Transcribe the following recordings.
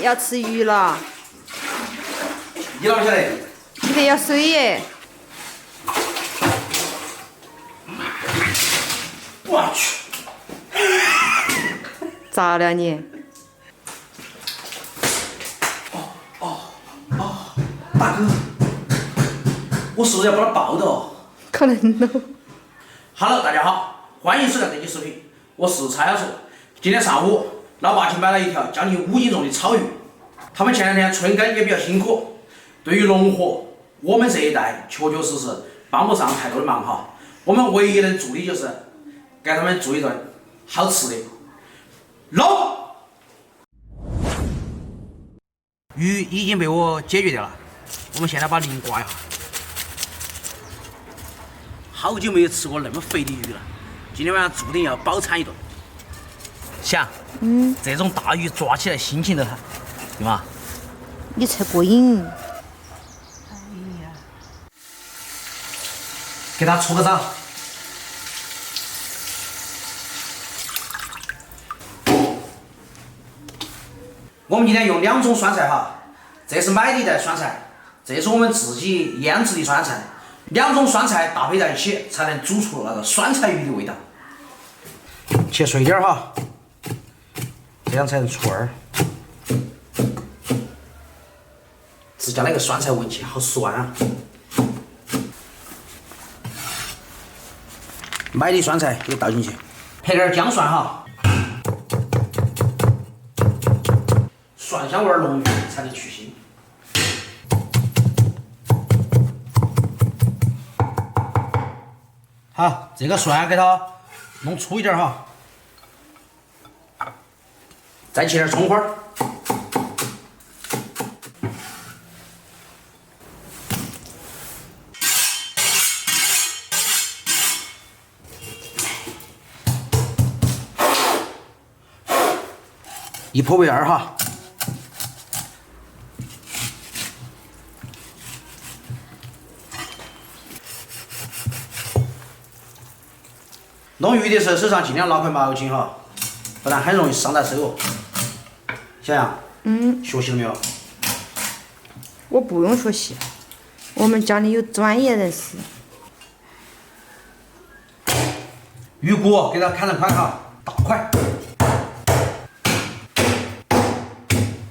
要吃鱼了。你哪不晓得？你得要水耶。我去！咋了你？大哥，我是不是要把他抱到？可能哦。Hello， 大家好，欢迎收看这期视频，我是蔡小树。今天上午，老爸去买了一条将近5斤重的草鱼。他们前两天春耕也比较辛苦，对于农活，我们这一代确确实实帮不上太多的忙哈。我们唯一能做的就是给他们做一顿好吃的弄。鱼已经被我解决掉了，我们现在把鳞刮一下。好久没有吃过那么肥的鱼了，今天晚上注定要饱餐一顿。想，这种大鱼抓起来心情都好，对吗？你才过瘾。哎呀，给它搓个澡。我们今天用2种酸菜哈，这是买的一袋酸菜，这是我们自己腌制的酸菜，2种酸菜搭配在一起，才能煮出那个酸菜鱼的味道。切碎点哈，这样才能出味儿。自家那个酸菜闻起好酸啊！买的酸菜给倒进去，配点姜蒜哈。蒜香味浓郁才能去腥。好，这个蒜给它弄粗一点哈，再切点葱花。一泼味儿哈。弄鱼的时候手上尽量拿块毛巾哈，不然很容易伤到手哦。小杨，学习了没有？我不用学习，我们家里有专业人士。鱼骨给它砍成块哈，大块。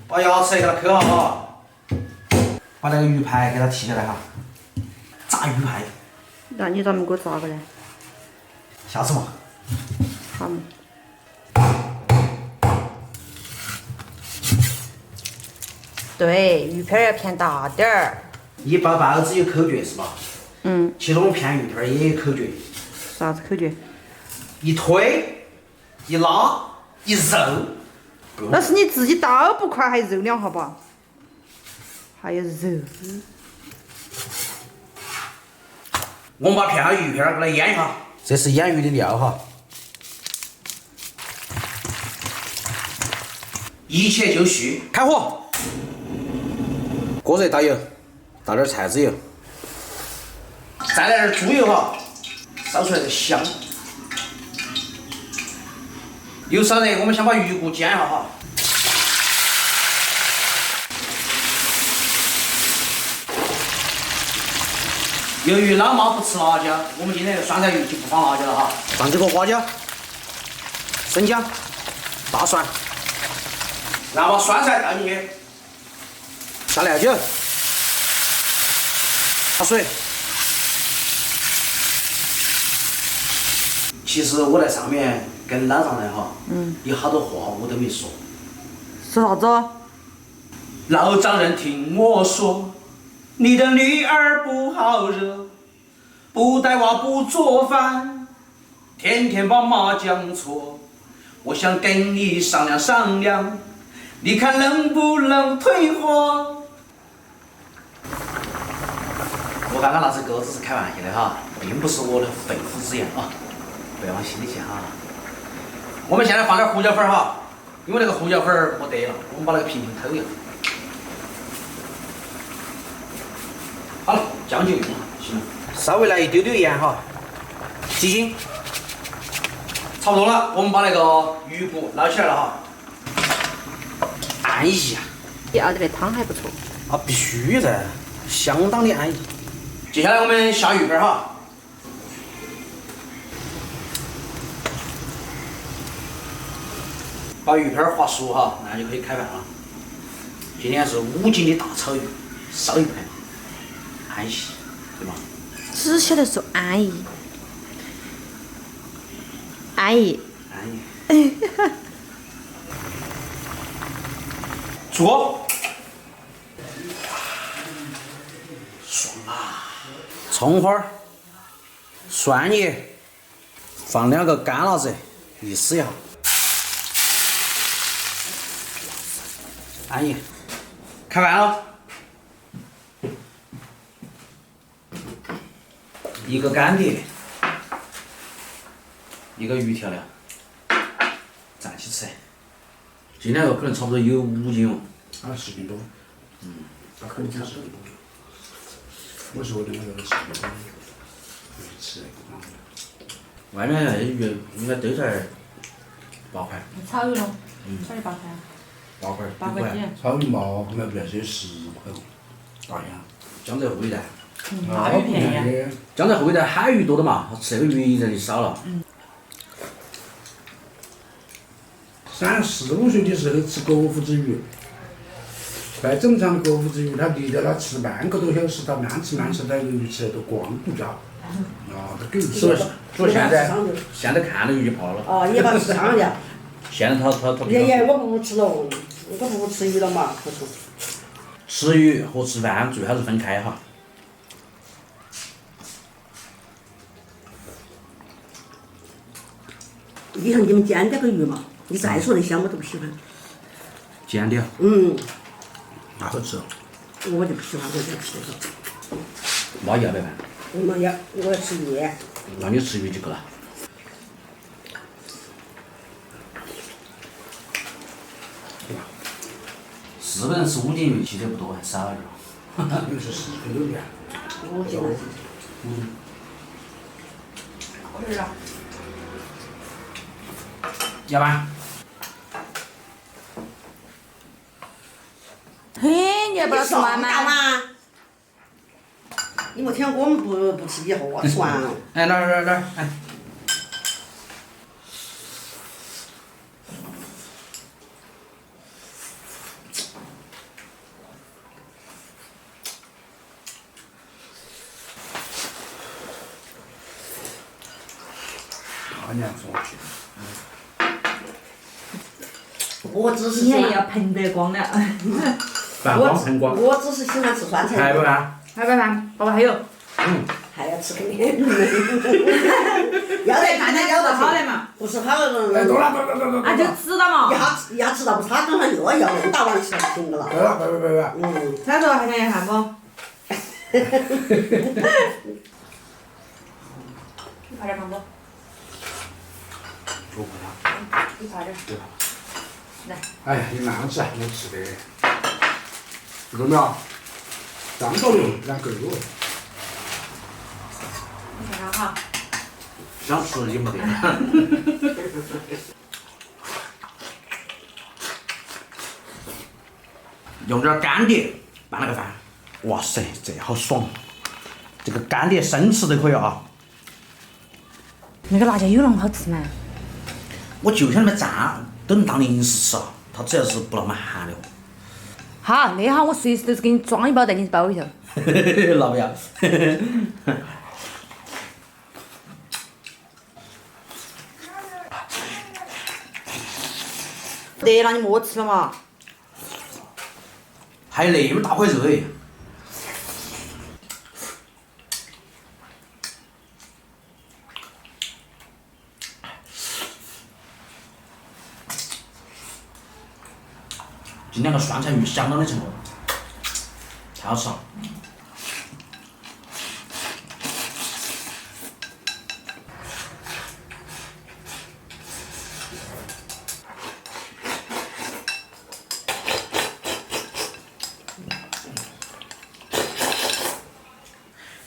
把牙齿给它抠好哈，把那个鱼排给它剔下来哈，炸鱼排。那你咋没给我炸个呢？下次嘛。好嘛。对，鱼片要片大点儿。一包包子有口诀是吧？其实我们片鱼片也有口诀。啥子口诀？一推，一拉，一揉。那是你自己刀不快，还揉2下吧？还有揉。我们把片好鱼片给它腌一下，这是腌鱼的料哈。一切就绪，开火。锅热倒油，倒点菜籽油，再来点猪油哈，烧出来的香。油烧热，我们先把鱼骨煎一下哈。由于老妈不吃辣椒，我们今天的酸菜鱼就不放辣椒了哈。放几颗花椒、生姜、大蒜，然后把酸菜倒进去，下料酒、加水。其实我在上面跟老丈人哈，有好多话我都没说。说啥子？老丈人听我说，你的女儿不好惹，不带娃不做饭，天天把麻将搓。我想跟你商量商量，你看能不能退货？我刚刚那首歌只是开玩笑的哈，并不是我的肺腑之言啊，不要往心里去哈。我们现在放点胡椒粉哈，因为那个胡椒粉没得了，我们把那个瓶瓶偷一下。好了，酱就用了，行了。稍微来一丢丢盐哈，鸡精，差不多了。我们把那个鱼骨捞起来了哈，按一下，要的那汤还不错。啊，必须噻，相当的安逸。接下来我们下鱼干哈。把鱼片划熟哈，然后就可以开饭了。今天是5斤的大草鱼，烧一盘，安逸，对吧？只晓得说安逸，安逸。安逸。出锅。爽啊！葱花儿、蒜叶，放2个干辣子，意思一下。安逸，开饭了。1个干碟，1个鱼调料，站起吃。今天可能差不多有5斤哦。10斤多。那肯定10斤多。我说的那个10斤多，吃那个嘛。外面那些鱼应该都在8块。炒鱼咯，炒鱼8块。 8块。 8块几？炒鱼嘛，后面不是只有10块嘛。大样，江浙沪一带。那鱼便宜啊。江浙沪一带海鱼多的嘛，吃这个鱼人就少了。 34、5岁的时候吃国父子鱼，再正常国父子鱼，他离着他吃半个多小时，他慢吃到鱼吃都光顾家，啊，都狗吃了。所以现在看到鱼就怕了。哦，也把市场的。现在他爷，我不吃了，我不吃鱼了嘛，不吃。吃鱼和吃饭最好是分开哈。以后你们煎这个鱼嘛，你再说那香我都不喜欢。煎的。那好吃。我就不喜欢，我就吃这个。妈要不要饭？我要吃鱼。那你吃鱼就够了。4个人吃5斤鱼，其实不多，还少了点。有时10块多点。 5斤了。可以了。要吧？嘿，你还不要吃完吗？吗？你没听我们不吃以后，我吃完了。哎，哪儿，哎。大年放去。我只是今天喜欢。要盆得光了。饭光盆光。我只是喜欢吃酸菜。还不饭？还不饭？爸爸还有。还要吃肯定。要得，大家要得好的嘛。不是好了。哎，多了，啊，就知道嘛。牙齿到不差，等下又要那么大碗吃就行了。对了，别。他说还想要饭不？你快点放走。多快了。你快点。来。哎呀，你慢慢吃，我吃的。够没有？张口了，2够了。你看看哈。想吃也没得。用点干碟拌了个饭，哇塞，这好爽！这个干碟生吃都可以啊。那个辣椒有那么好吃吗？我就想那么蘸，都能当零食吃啊。它只要是不那么咸的。好，那哈我随时都是给你装一包在你包里头。那不要。得了，你莫吃了嘛。还有那么大块肉哎！今天个酸菜鱼相当的成功，太好吃了。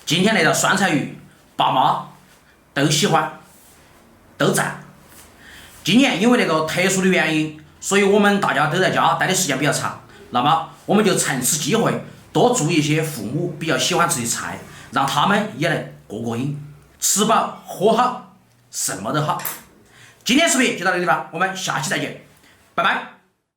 今天那道酸菜鱼，爸妈都喜欢，都赞。今年因为那个特殊的原因，所以我们大家都在家待的时间比较长，那么我们就趁此机会多做一些父母比较喜欢吃的菜，让他们也能过过瘾，吃饱喝好，什么都好。今天视频就到这个地方，我们下期再见，拜拜。